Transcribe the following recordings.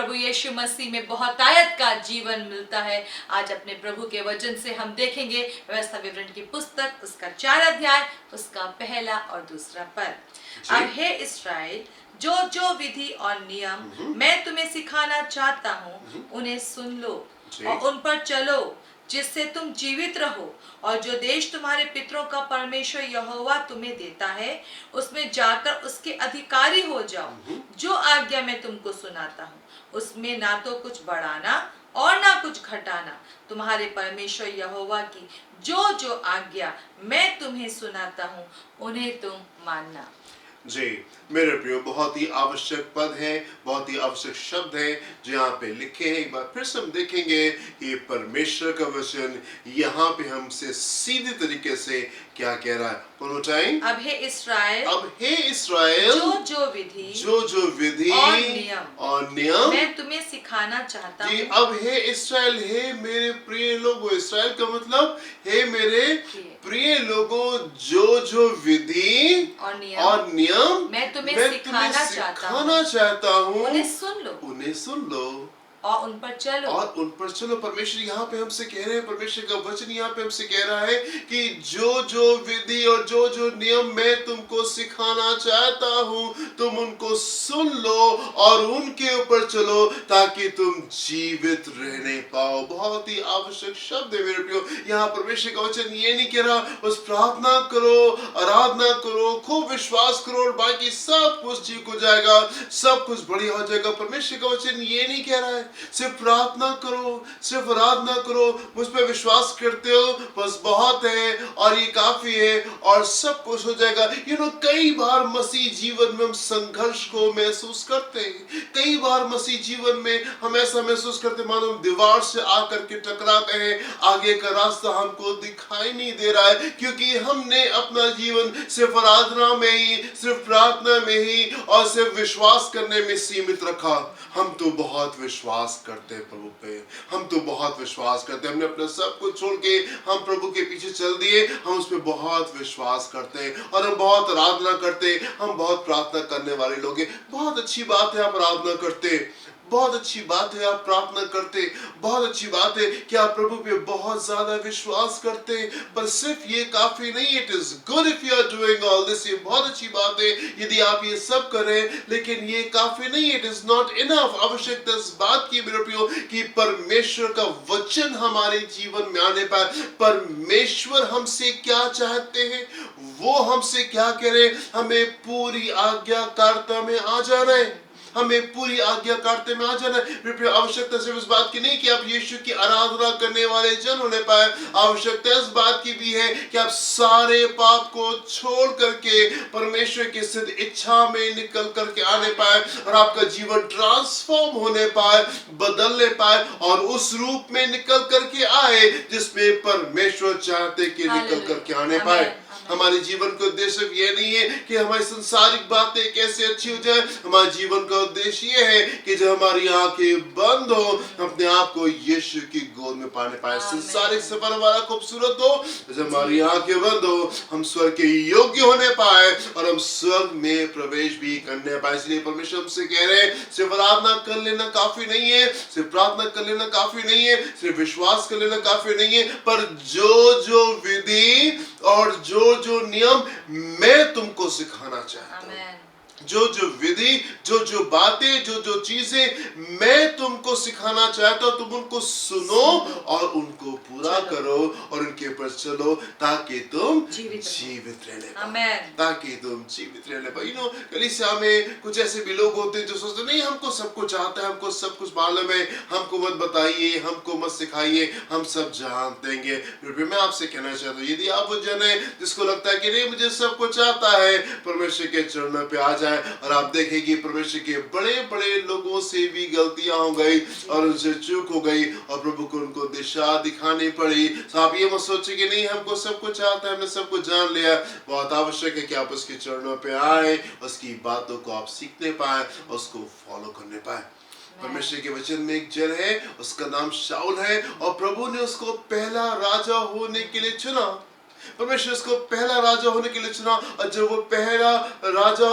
प्रभु यीशु मसीह में बहुतायत का जीवन मिलता है। आज अपने प्रभु के वचन से हम देखेंगे व्यवस्था विवरण की पुस्तक, उसका 4 अध्याय, उसका पहला और दूसरा पद। अब हे इस्राएल, जो जो विधि और नियम मैं तुम्हें सिखाना चाहता हूँ उन्हें सुन लो और उन पर चलो, जिससे तुम जीवित रहो। और जो देश तुम्हारे पितरों का परमेश्वर यहोवा तुम्हें देता है, उसमें जाकर उसके अधिकारी हो जाओ। जो आज्ञा मैं तुमको सुनाता हूँ उसमें ना तो कुछ बढ़ाना और ना कुछ घटाना, तुम्हारे परमेश्वर यहोवा की जो जो आज्ञा मैं तुम्हें सुनाता हूँ उन्हें तुम मानना। जी मेरे प्रियो, बहुत ही आवश्यक पद है, बहुत ही आवश्यक शब्द है जो यहाँ पे लिखे हैं। एक बार फिर से हम देखेंगे ये परमेश्वर का वचन यहाँ पे हमसे सीधे तरीके से क्या कह रहा है। अब हे इस्राएल, जो विधि और नियम मैं तुम्हें सिखाना चाहता हूँ। अब हे इस्राएल, हे मेरे प्रिय लोगों, इस्राएल का मतलब हे मेरे प्रिय लोगों, जो जो विधि और नियम मैं तुम्हें सिखाना चाहता हूँ उन्हें सुन लो और उन पर चलो। परमेश्वर यहाँ पे हमसे कह रहे हैं, परमेश्वर का वचन यहाँ पे हमसे कह रहा है कि जो जो विधि और जो जो नियम मैं तुमको सिखाना चाहता हूँ तुम उनको सुन लो और उनके ऊपर चलो ताकि तुम जीवित रहने पाओ। बहुत ही आवश्यक शब्द है मेरे प्रियो। यहाँ परमेश्वर का वचन ये नहीं कह रहा बस प्रार्थना करो, आराधना करो, खूब विश्वास करो और बाकी सब कुछ ठीक हो जाएगा, सब कुछ बढ़िया हो जाएगा। परमेश्वर का वचन ये नहीं कह रहा है सिर्फ प्रार्थना करो, सिर्फ आराधना करो, मुझ पे विश्वास करते हो बस बहुत है और ये काफी है और सब कुछ हो जाएगा। कई बार मसीह जीवन में हम संघर्ष को महसूस करते हैं। कई बार मसीह जीवन में हम ऐसा महसूस करते मानो हम दीवार से आकर के टकरा गए, आगे का रास्ता हमको दिखाई नहीं दे रहा है क्योंकि हमने अपना जीवन सिर्फ आराधना में ही, सिर्फ प्रार्थना में ही और सिर्फ विश्वास करने में सीमित रखा। हम तो बहुत विश्वास करते हैं प्रभु पे, हम तो बहुत विश्वास करते हैं। हमने अपना सब कुछ छोड़ के हम प्रभु के पीछे चल दिए, हम उस पे बहुत विश्वास करते हैं और हम बहुत आराधना करते हैं, हम बहुत प्रार्थना करने वाले लोग हैं। बहुत अच्छी बात है आप आराधना करते, बहुत अच्छी बात है आप प्रार्थना करते, बहुत अच्छी बात है कि आप प्रभु पे बहुत ज्यादा विश्वास करते, पर सिर्फ ये काफी नहीं। It is good if you are doing all this, ये बहुत अच्छी बात है यदि आप ये सब करें, लेकिन ये काफी नहीं। It is not enough. आवश्यकता इस बात की मेरे प्रियो कि परमेश्वर का वचन हमारे जीवन में आने पाए। परमेश्वर हमसे क्या चाहते हैं, वो हमसे क्या कह रहे हैं, हमें पूरी आज्ञाकारिता में आ जाना है, हमें पूरी आज्ञाकारिता में आ जाना है। आवश्यकता सिर्फ इस बात की नहीं कि आप यीशु की आराधना करने वाले जन होने पाए, आवश्यकता इस बात की भी है कि आप सारे पाप को छोड़ करके परमेश्वर की सिद्ध इच्छा में निकल करके आने पाए और आपका जीवन ट्रांसफॉर्म होने पाए, बदलने पाए और उस रूप में निकल करके आए जिसमें परमेश्वर चाहते कि निकल करके आने पाए। हमारे जीवन का उद्देश्य ये नहीं है कि हमारी संसारिक बातें कैसे अच्छी हो जाए। हमारे जीवन का उद्देश्य ये है कि जब हमारी आंखें बंद हो अपने आप को यीशु की गोद में पाने पाए। संसारिक सफर हमारा खूबसूरत हो, जब हमारी आंखें बंद हो हम स्वर्ग के योग्य होने पाए और हम स्वर्ग में प्रवेश भी करने पाए। इसलिए परमेश्वर हमसे कह रहे हैं सिर्फ आराधना कर लेना काफी नहीं है, सिर्फ प्रार्थना कर लेना काफी नहीं है, सिर्फ विश्वास कर लेना काफी नहीं है, पर जो जो विधि और जो जो नियम मैं तुमको सिखाना चाहता हूं, जो जो विधि, जो जो बातें, जो जो चीजें मैं तुमको सिखाना चाहता हूं, तुम उनको सुनो और उनको पूरा करो और उनके ऊपर चलो ताकि तुम जीवित रहने पाओ, ताकि तुम जीवित रहने पाओ। कलीसिया में कुछ ऐसे भी लोग होते हैं जो सोचते नहीं हमको सब कुछ आता है, हमको सब कुछ मालूम है, हमको मत बताइए, हमको मत सिखाइए, हम सब जान देंगे। फिर मैं आपसे कहना चाहता हूँ यदि आप वो जन है जिसको लगता है कि नहीं मुझे सब कुछ आता है, परमेश्वर के चरणों पे आ जाए और आप देखेंगे परमेश्वर के बड़े बड़े लोगों से भी गलतियां हो गई और उनसे चूक हो गई और प्रभु को उनको दिशा दिखानी पड़ी। तो आप ये मत सोचिए कि नहीं हमको सब कुछ आता है, हमने सब कुछ जान लिया। बहुत आवश्यक है कि आप उसके चरणों पे आए, उसकी बातों को आप सीखने पाए, उसको फॉलो करने पाए। परमेश्वर के वचन में एक जन है, उसका नाम शाऊल है और प्रभु ने उसको पहला राजा होने के लिए चुना। परमेश्वर उसको पहला राजा होने के लिए चुना, और जब वो पहला राजा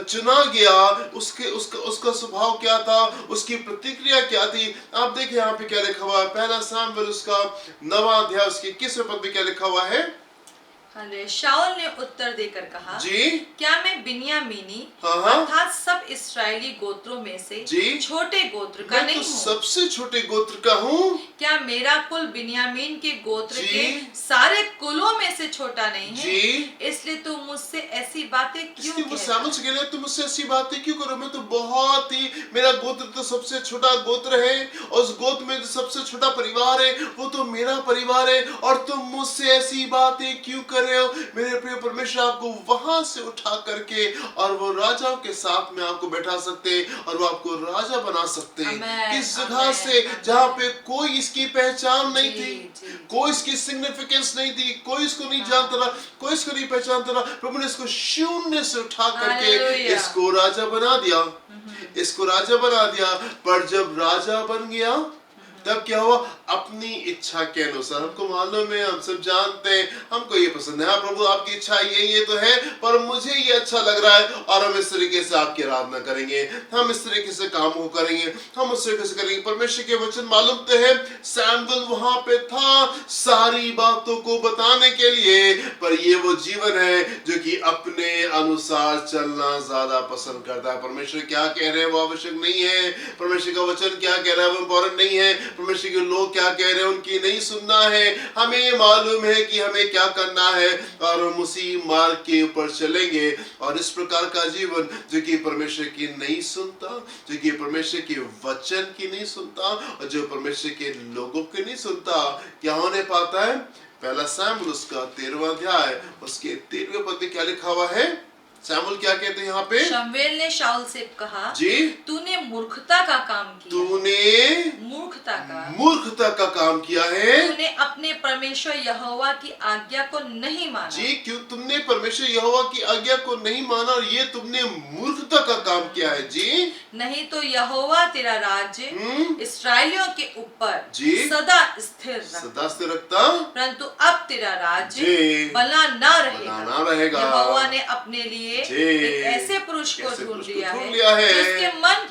चुना गया, उसका स्वभाव क्या था, उसकी प्रतिक्रिया क्या थी। आप देखिए यहाँ पे क्या लिखा हुआ है, पहला सामुएल उसका 9वां अध्याय उसके 21वें पद में क्या लिखा हुआ है। हालेलुया। शाऊल ने उत्तर देकर कहा, जी क्या मैं बिन्यामीनी हाँ। अर्थात सब इस्राएली गोत्रों में से जी। छोटे गोत्र का मैं नहीं तो हूँ? सबसे छोटे गोत्र का हूँ। क्या मेरा कुल बिन्यामीन के गोत्र जी। के सारे कुलों में से छोटा नहीं है? जी। इसलिए तुम मुझसे ऐसी बातें क्यों इसलिए वो कहता सामुएल से कह रहे, तुम मुझसे ऐसी बातें क्यों करो, मैं तो बहुत ही, मेरा गोत्र तो सबसे छोटा गोत्र है, और उस गोत्र में जो सबसे छोटा परिवार है वो तो मेरा परिवार है, और तुम मुझसे ऐसी बातें क्यों कर रहे हो। मेरे प्रिय परमेश्वर आपको वहां से उठा करके और वो राजाओं के साथ में आपको बैठा सकते, और वो आपको राजा बना सकते। आमेन, किस जगह आमेन, से, आमेन। जहाँ पे कोई इसकी पहचान नहीं जी, थी, जी। कोई इसकी सिग्निफिकेंस नहीं थी, कोई इसको नहीं जानता था, कोई इसको नहीं पहचानता था। प्रभु ने इसको शून्य से उठा करके हालेलुया। इसको राजा बना दिया, इसको राजा बना दिया। पर जब राजा बन गया तब क्या हुआ, अपनी इच्छा के अनुसार। हमको मालूम है, हम सब जानते हैं, हमको ये पसंद है, हाँ प्रभु आपकी इच्छा ये तो है, पर मुझे ये अच्छा लग रहा है, और हम इस तरीके से आपकी आराधना करेंगे, हम इस तरीके से काम को करेंगे, हम उस तरीके से करेंगे। परमेश्वर के वचन मालूम तो है, सैमुएल वहां पे था सारी बातों को बताने के लिए, पर ये वो जीवन है जो कि अपने अनुसार चलना ज्यादा पसंद करता है। परमेश्वर क्या कह रहे हैं वो आवश्यक नहीं है, परमेश्वर का वचन क्या कह रहा है वो इम्पोर्टेंट नहीं है, परमेश्वर के लोग क्या कह रहे हैं उनकी नहीं सुनना है। हमें मालूम है कि हमें क्या करना है, और हम उसी मार्ग के ऊपर चलेंगे। और इस प्रकार का जीवन जो कि परमेश्वर की नहीं सुनता, जो कि परमेश्वर के वचन की नहीं सुनता, और जो परमेश्वर के लोगों की नहीं सुनता, क्या होने पाता है। पहला सामुएल उसका 13वां अध्याय उसके 13वें पद में क्या लिखा हुआ है। सैमुएल क्या कहते हैं यहाँ पे। शमूएल ने शाऊल से कहा, जी तूने मूर्खता का काम किया। तूने मूर्खता का काम किया है। तूने अपने परमेश्वर यहोवा की आज्ञा को नहीं माना। जी क्यों तुमने परमेश्वर यहोवा की आज्ञा को नहीं माना, और ये तुमने मूर्खता का काम किया है। जी नहीं तो यहोवा तेरा राज्य इस्राएलियों के ऊपर जी सदा स्थिर रखता, परंतु अब तेरा राज्य जी बना ना रहेगा। यहोवा ने अपने लिए एक ऐसे पुरुष को ढूंढ लिया है जिसके मन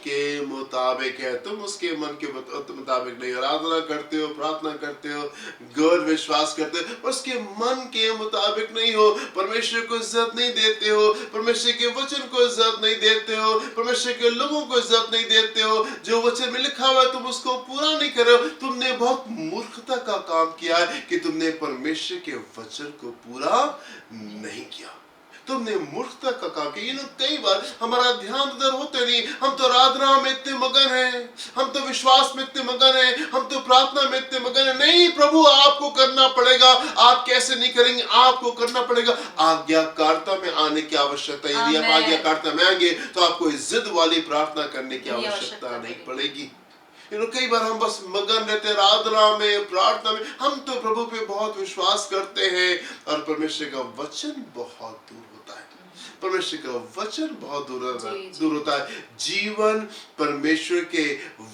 के मुताबिक है। तुम उसके मन के मुताबिक नहीं आराधना करते हो, प्रार्थना करते हो, गौर विश्वास करते हो, उसके मन के मुताबिक नहीं हो, परमेश्वर को इज्जत नहीं देते हो, परमेश्वर के वचन को इज्जत नहीं देते हो, परमेश्वर के लोगों को इज्जत नहीं देते हो, जो वचन में लिखा हुआ है तुम उसको पूरा नहीं कर रहे हो। तुमने बहुत मूर्खता का काम किया है कि तुमने परमेश्वर के वचन को पूरा नहीं किया, तुमने मूर्खता का काम किया। कई बार हमारा ध्यान उधर होते नहीं, हम तो आराधना में इतने मगन हैं, हम तो विश्वास में इतने मगन हैं, हम तो प्रार्थना में इतने मगन हैं। नहीं प्रभु आपको करना पड़ेगा, आप कैसे नहीं करेंगे, आपको करना पड़ेगा। आज्ञाकारिता में आने की आवश्यकता, यदि आप आज्ञाकारिता में आएंगे तो आपको जिद वाली प्रार्थना करने की आवश्यकता नहीं पड़ेगी। कई बार हम बस मगन रहते हैं आराधना में, प्रार्थना में, हम तो प्रभु पे बहुत विश्वास करते हैं, और परमेश्वर का वचन बहुत दूर होता है, परमेश्वर का वचन बहुत दूर होता है। जीवन परमेश्वर के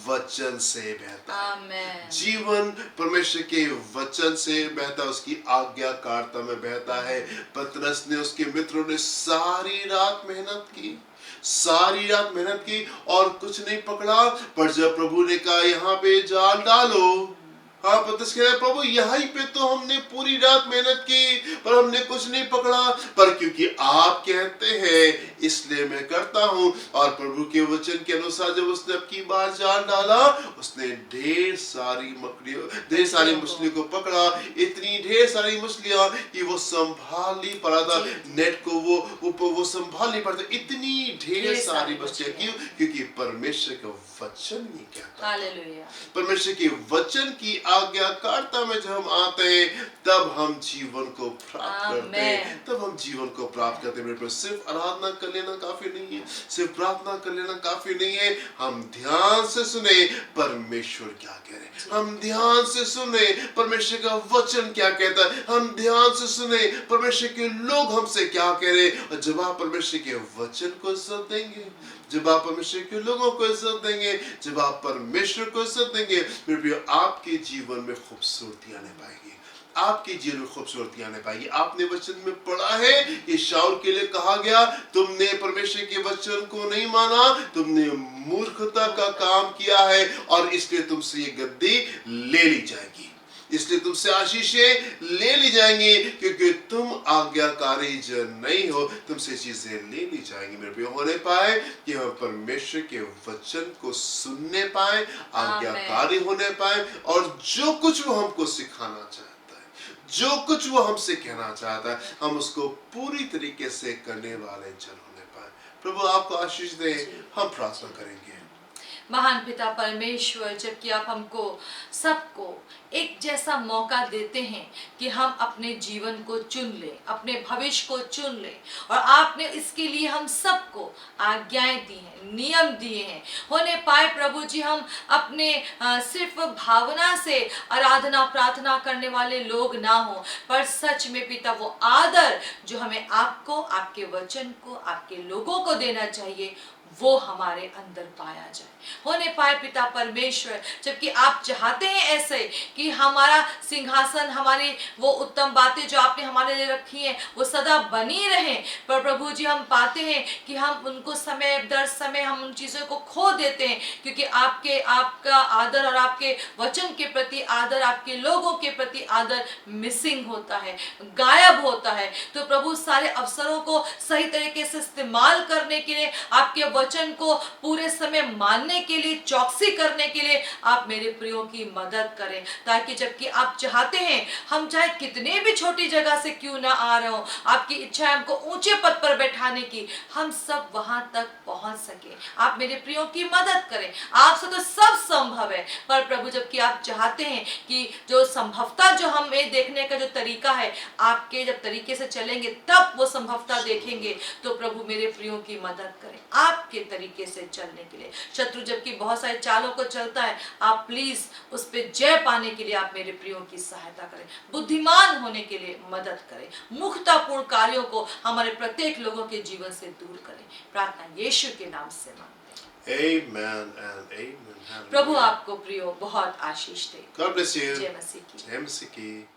वचन से बहता है, जीवन परमेश्वर के वचन से बहता है, उसकी आज्ञाकारिता में बहता है। पतरस ने, उसके मित्रों ने सारी रात मेहनत की, सारी रात मेहनत की और कुछ नहीं पकड़ा, पर जब प्रभु ने कहा यहाँ पे जाल डालो, हाँ पतरस कह रहे प्रभु यहीं पे तो हमने पूरी रात मेहनत की पर हमने कुछ नहीं पकड़ा, पर क्योंकि आप कहते हैं इसलिए मैं करता हूँ। और प्रभु के वचन के अनुसार जब उसने अब की बार जाल डाला, उसने ढेर सारी मछलियों को पकड़ा, इतनी ढेर सारी मछलियां कि वो संभाल नहीं पा रहा था, नेट को वो संभाल नहीं पा रहा था, इतनी ढेर सारी मछलियां। क्यों? क्योंकि परमेश्वर का वचन नहीं कहता। हालेलुया। परमेश्वर के वचन की आज्ञाकारिता में जब हम आते हैं तब हम जीवन को प्राप्त करते हैं, तब हम जीवन को प्राप्त करते हैं। मेरे पर सिर्फ आराधना कर लेना काफी नहीं है, सिर्फ प्रार्थना कर लेना काफी नहीं है। हम ध्यान से सुने परमेश्वर क्या कह रहे हैं, हम ध्यान से सुने परमेश्वर का वचन क्या कहता है, हम ध्यान से सुने परमेश्वर के लोग हमसे क्या कह रहे हैं। और जब आप परमेश्वर के वचन को इज्जत देंगे, जब आप परमेश्वर के लोगों को इज्जत देंगे, जब आप परमेश्वर को इज्जत देंगे, मेरे प्रियो, आपके जीवन में खूबसूरती आने पाएगी। आपके जीवन में खूबसूरती आने पाएगी। आपने वचन में पढ़ा है, ये शाऊल के लिए कहा गया, तुमने परमेश्वर के वचन को नहीं माना, तुमने मूर्खता का काम किया है और इसलिए तुमसे ये गद्दी ले ली जाएगी, इसलिए तुमसे आशीषें ले ली जाएंगी, क्योंकि तुम आज्ञाकारी जन नहीं हो, तुमसे चीजें ले ली जाएंगी। मेरे प्रिय, होने पाए कि हम परमेश्वर के वचन को सुनने पाए, आज्ञाकारी होने पाए, और जो कुछ वो हमको सिखाना चाहता है, जो कुछ वो हमसे कहना चाहता है, हम उसको पूरी तरीके से करने वाले जन होने पाए। प्रभु आपको आशीष दे। हम प्रार्थना करेंगे। महान पिता परमेश्वर, जबकि आप हमको सबको एक जैसा मौका देते हैं कि हम अपने जीवन को चुन लें, अपने भविष्य को चुन लें, और आपने इसके लिए हम सबको आज्ञाएं दी हैं, नियम दिए हैं। होने पाए प्रभु जी हम अपने सिर्फ भावना से आराधना प्रार्थना करने वाले लोग ना हो, पर सच में पिता वो आदर जो हमें आपको, आपके वचन को, आपके लोगों को देना चाहिए, वो हमारे अंदर पाया जाए। होने पाए पिता परमेश्वर, जबकि आप चाहते हैं ऐसे कि हमारा सिंहासन, हमारी वो उत्तम बातें जो आपने हमारे लिए रखी हैं वो सदा बनी रहें, पर प्रभु जी हम पाते हैं कि हम उनको समय दर समय हम उन चीज़ों को खो देते हैं, क्योंकि आपका आदर और आपके वचन के प्रति आदर, आपके लोगों के प्रति आदर मिसिंग होता है, गायब होता है। तो प्रभु सारे अवसरों को सही तरीके से इस्तेमाल करने के लिए, आपके वचन को पूरे समय मानने के लिए, चौकसी करने के लिए आप मेरे प्रियो की मदद करें, ताकि जबकि आप चाहते हैं हम चाहे कितने भी छोटी जगह से क्यों ना आ रहे हो, आपकी इच्छा है हमको ऊंचे पद पर बैठाने की, हम सब वहां तक पहुंच सके। आप मेरे प्रियो की मदद करें। आपसे तो सब संभव है, पर प्रभु जबकि आप चाहते हैं कि जो संभवता जो हमें देखने का जो तरीका है, आपके जब तरीके से चलेंगे तब वो संभवता देखेंगे। तो प्रभु मेरे प्रियो की मदद करें आपके तरीके से चलने के लिए। शत्रु जबकि बहुत सारे चालों को चलता है, आप प्लीज उस पर जय पाने के लिए आप मेरे प्रियो की सहायता करें, बुद्धिमान होने के लिए मदद करें, मुक्तापूर्ण कार्यों को हमारे प्रत्येक लोगों के जीवन से दूर करें। प्रार्थना यीशु के नाम से मांगते हैं, Amen and amen. प्रभु आपको प्रियो बहुत आशीष दे। God bless you. जय मसीह की। जय मसीह की।